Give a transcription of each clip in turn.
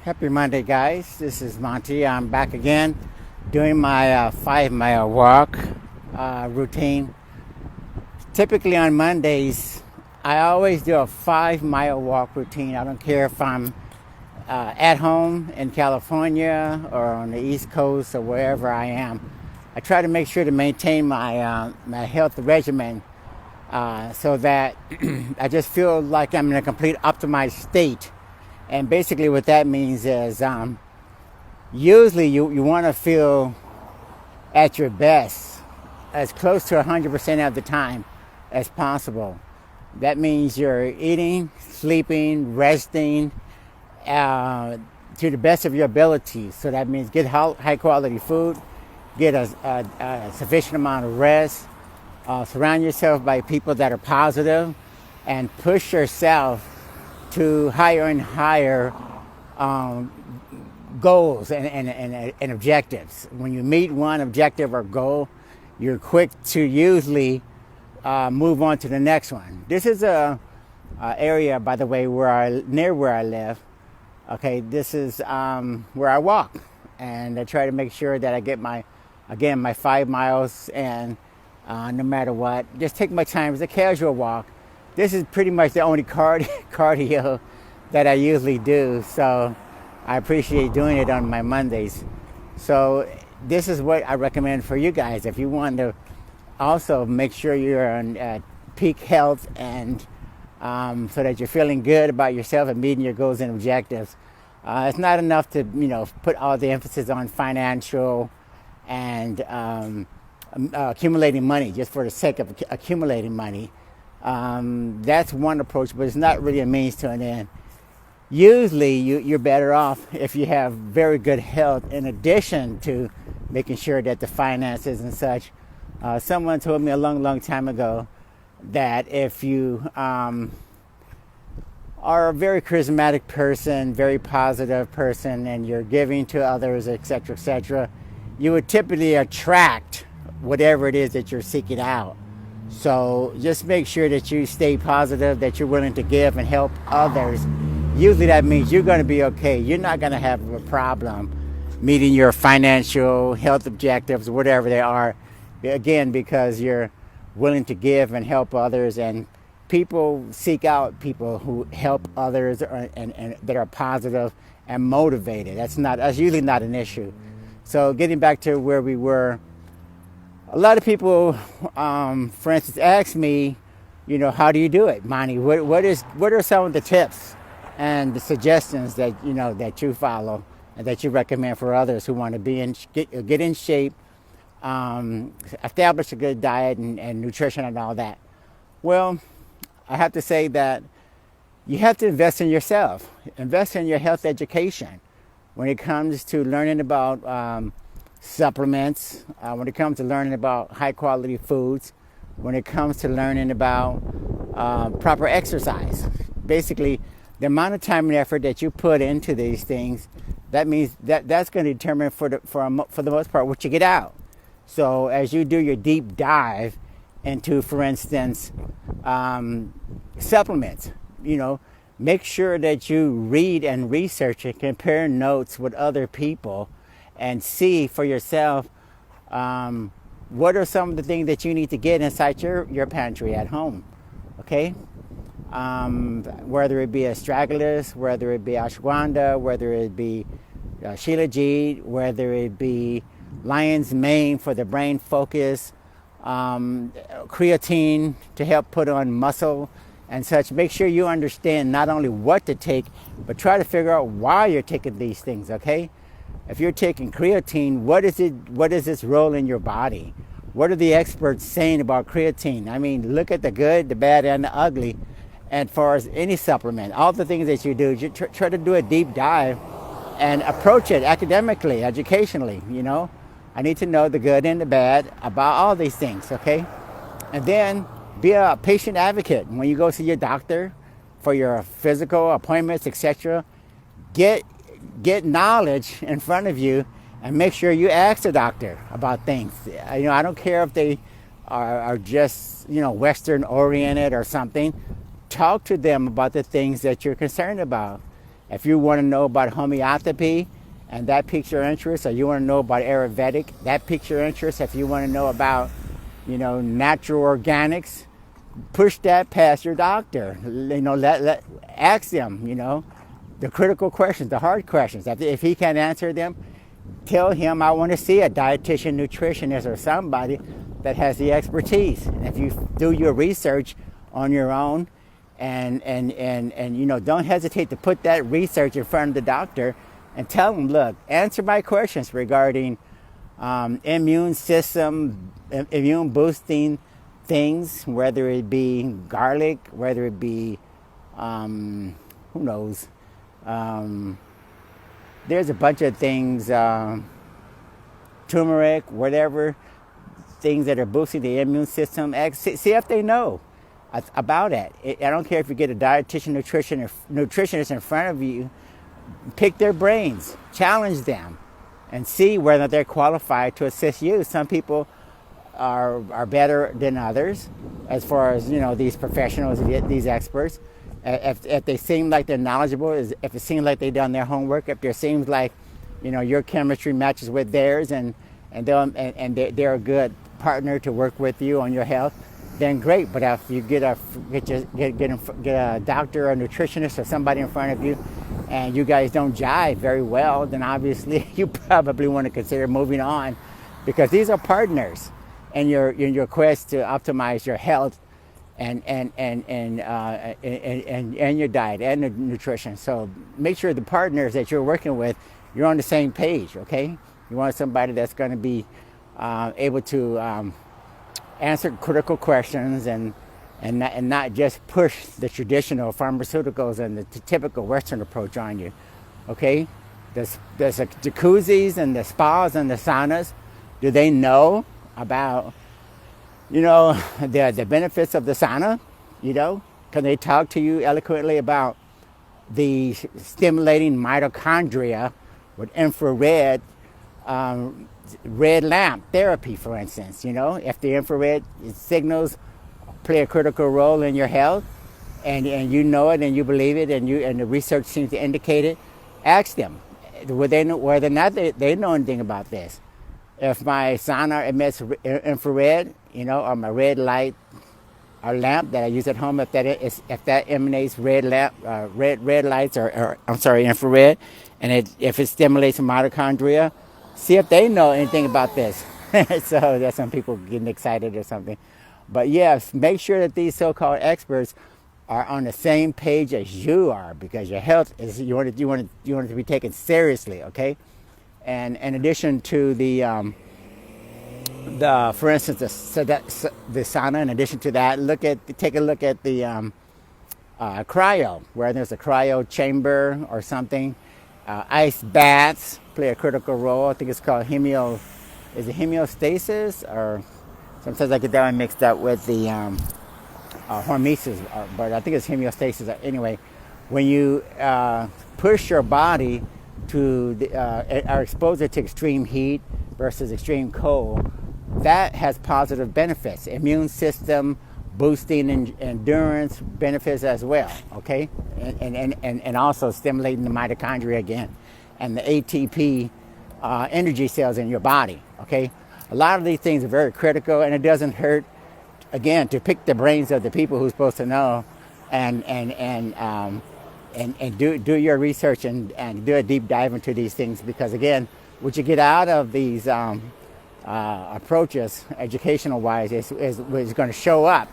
Happy Monday, guys. This is Monty. I'm back again doing my 5 mile walk routine. Typically on Mondays, I always do a 5 mile walk routine. I don't care if I'm at home in California or on the East Coast or wherever I am. I try to make sure to maintain my health regimen so that I just feel like I'm in a complete optimized state. And basically what that means is usually you want to feel at your best as close to 100% of the time as possible. That means you're eating, sleeping, resting to the best of your ability. So that means get high quality food, get a sufficient amount of rest, surround yourself by people that are positive, and push yourself to higher and higher goals and objectives. When you meet one objective or goal, you're quick to usually move on to the next one. This is a area, by the way, near where I live. Okay, this is where I walk, and I try to make sure that I get my 5 miles, and no matter what, just take my time. It's a casual walk. This is pretty much the only cardio that I usually do, so I appreciate doing it on my Mondays. So this is what I recommend for you guys if you want to also make sure you're on peak health and so that you're feeling good about yourself and meeting your goals and objectives. It's not enough to put all the emphasis on financial and accumulating money just for the sake of accumulating money. That's one approach, but it's not really a means to an end. Usually you're better off if you have very good health in addition to making sure that the finances and such. Someone told me a long time ago that if you are a very charismatic person, very positive person, and you're giving to others, etc., you would typically attract whatever it is that you're seeking out. So just make sure that you stay positive, that you're willing to give and help others. Usually that means you're going to be okay. You're not going to have a problem meeting your financial health objectives, whatever they are. Again, because you're willing to give and help others, and people seek out people who help others and that are positive and motivated. That's usually not an issue. So getting back to where we were, a lot of people, for instance, ask me, how do you do it, Monty? What are some of the tips and the suggestions that that you follow and that you recommend for others who want to get in shape, establish a good diet and nutrition and all that? Well, I have to say that you have to invest in yourself, invest in your health education when it comes to learning about supplements, when it comes to learning about high quality foods, when it comes to learning about proper exercise. Basically, the amount of time and effort that you put into these things, that means that's going to determine for the most part what you get out. So as you do your deep dive into, for instance, supplements, make sure that you read and research and compare notes with other people and see for yourself what are some of the things that you need to get inside your pantry at home, okay? Whether it be astragalus, whether it be ashwagandha, whether it be shilajit, whether it be lion's mane for the brain focus, creatine to help put on muscle and such. Make sure you understand not only what to take, but try to figure out why you're taking these things, okay? If you're taking creatine, what is its role in your body? What are the experts saying about creatine? I mean, look at the good, the bad, and the ugly. And as far as any supplement, all the things that you do, you try to do a deep dive and approach it academically, educationally, I need to know the good and the bad about all these things, okay? And then be a patient advocate. When you go see your doctor for your physical appointments, etc., get knowledge in front of you and make sure you ask the doctor about things. I don't care if they are just, Western oriented or something. Talk to them about the things that you're concerned about. If you want to know about homeopathy and that piques your interest, or you want to know about Ayurvedic, that piques your interest. If you want to know about, natural organics, push that past your doctor. Ask them, the critical questions, the hard questions. If he can't answer them, tell him I want to see a dietitian, nutritionist, or somebody that has the expertise. And if you do your research on your own, and don't hesitate to put that research in front of the doctor and tell them, look, answer my questions regarding immune system, immune boosting things, whether it be garlic, whether it be, who knows, there's a bunch of things, turmeric, whatever, things that are boosting the immune system. See if they know about it. I don't care if you get a dietitian, nutritionist in front of you, pick their brains, challenge them, and see whether they're qualified to assist you. Some people are better than others as far as, these professionals, these experts. If they seem like they're knowledgeable, if it seems like they've done their homework, if it seems like, your chemistry matches with theirs, and they're a good partner to work with you on your health, then great. But if you get a doctor or a nutritionist or somebody in front of you, and you guys don't jive very well, then obviously you probably want to consider moving on, because these are partners in your quest to optimize your health and your diet and the nutrition. So make sure the partners that you're working with, you're on the same page, okay? You want somebody that's going to be able to answer critical questions and not just push the traditional pharmaceuticals and the typical Western approach on you, okay? There's the jacuzzis and the spas and the saunas. Do they know about, the benefits of the sauna? Can they talk to you eloquently about the stimulating mitochondria with infrared red lamp therapy, for instance? If the infrared signals play a critical role in your health, and you know it and you believe it, and the research seems to indicate it, ask them whether or not they know anything about this. If my sauna emits infrared, or my red light or lamp that I use at home, if that emanates red lights or infrared, and if it stimulates mitochondria, see if they know anything about this. So there's some people getting excited or something. But yes, make sure that these so-called experts are on the same page as you are, because your health is you want it to be taken seriously, okay? And in addition to for instance, the sauna. In addition to that, take a look at the cryo, where there's a cryo chamber or something. Ice baths play a critical role. I think it's called homeostasis, or sometimes I get that one mixed up with the hormesis, but I think it's homeostasis. Anyway, when you push your body to are exposed to extreme heat versus extreme cold, that has positive benefits. Immune system boosting and endurance benefits as well, okay? And also stimulating the mitochondria again, and the ATP energy cells in your body, okay? A lot of these things are very critical, and it doesn't hurt, again, to pick the brains of the people who's supposed to know, and do your research and do a deep dive into these things, because again, what you get out of these approaches, educational wise, is going to show up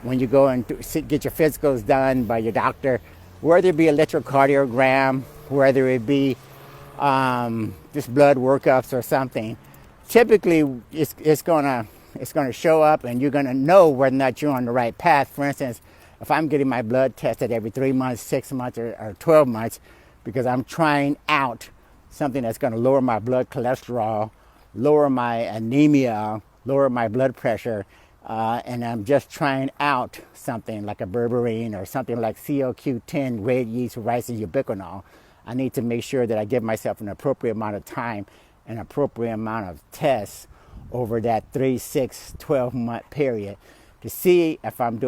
when you go and get your physicals done by your doctor, whether it be electrocardiogram, whether it be just blood workups or something. Typically, it's gonna show up, and you're gonna know whether or not you're on the right path. For instance, if I'm getting my blood tested every 3 months, 6 months, or 12 months, because I'm trying out something that's going to lower my blood cholesterol, lower my anemia, lower my blood pressure, and I'm just trying out something like a berberine or something like CoQ10, red yeast, rice, and ubiquinol, I need to make sure that I give myself an appropriate amount of time, an appropriate amount of tests over that 3, 6, 12-month period to see if I'm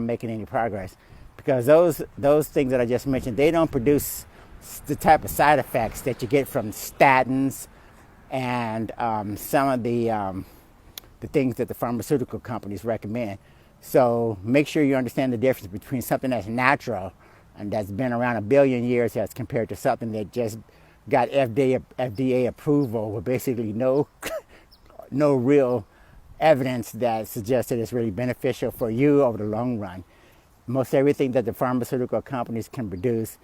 making any progress. Because those things that I just mentioned, they don't produce the type of side effects that you get from statins and some of the things that the pharmaceutical companies recommend. So make sure you understand the difference between something that's natural and that's been around 1 billion years as compared to something that just got FDA approval with basically no real evidence that suggests that it's really beneficial for you over the long run. Most everything that the pharmaceutical companies can produce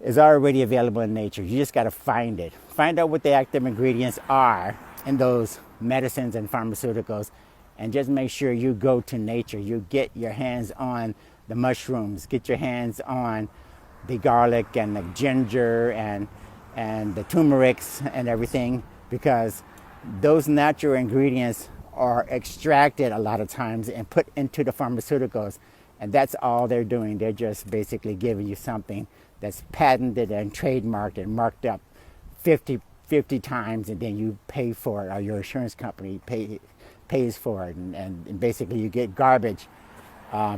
is already available in nature. You just got to find it. Find out what the active ingredients are in those medicines and pharmaceuticals, and just make sure you go to nature. You get your hands on the mushrooms, get your hands on the garlic and the ginger and the turmerics and everything, because those natural ingredients are extracted a lot of times and put into the pharmaceuticals, and that's all they're doing. They're just basically giving you something that's patented and trademarked and marked up 50 times, and then you pay for it, or your insurance company pays for it, and basically you get garbage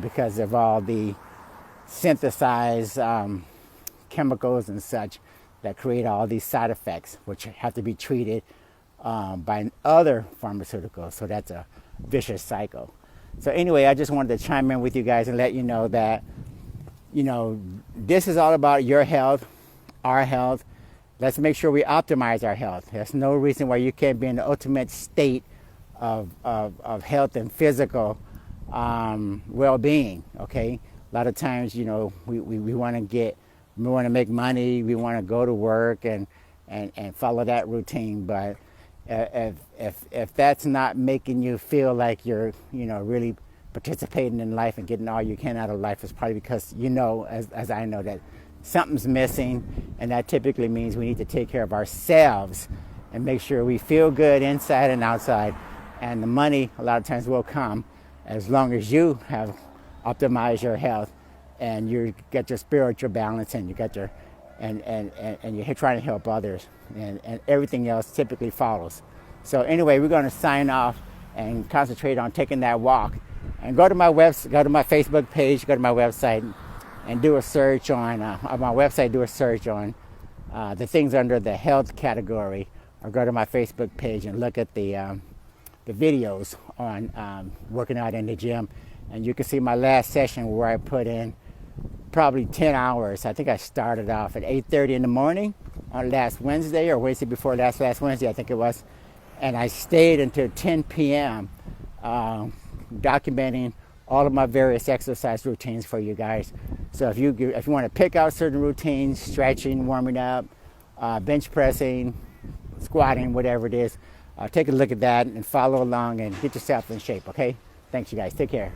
because of all the synthesized chemicals and such that create all these side effects, which have to be treated by other pharmaceuticals. So that's a vicious cycle. So anyway, I just wanted to chime in with you guys and let you know that, this is all about your health, our health. Let's make sure we optimize our health. There's no reason why you can't be in the ultimate state of health and physical well-being. Okay, a lot of times, we want to make money, we want to go to work and follow that routine, but if that's not making you feel like you're really participating in life and getting all you can out of life, it's probably because as I know, that something's missing, and that typically means we need to take care of ourselves and make sure we feel good inside and outside, and the money a lot of times will come as long as you have optimized your health and you get your spiritual balance, and you got your and you're trying to help others, and everything else typically follows. So anyway, we're going to sign off and concentrate on taking that walk, and go to my Facebook page, go to my website, and do a search on my website. Do a search on the things under the health category, or go to my Facebook page and look at the videos on working out in the gym, and you can see my last session where I put in probably 10 hours. I think I started off at 8:30 in the morning on last Wednesday, or Wednesday before last Wednesday, I think it was, and I stayed until 10 p.m. Documenting all of my various exercise routines for you guys. So if you want to pick out certain routines, stretching, warming up, bench pressing, squatting, whatever it is, take a look at that and follow along and get yourself in shape, okay? Thanks, you guys. Take care.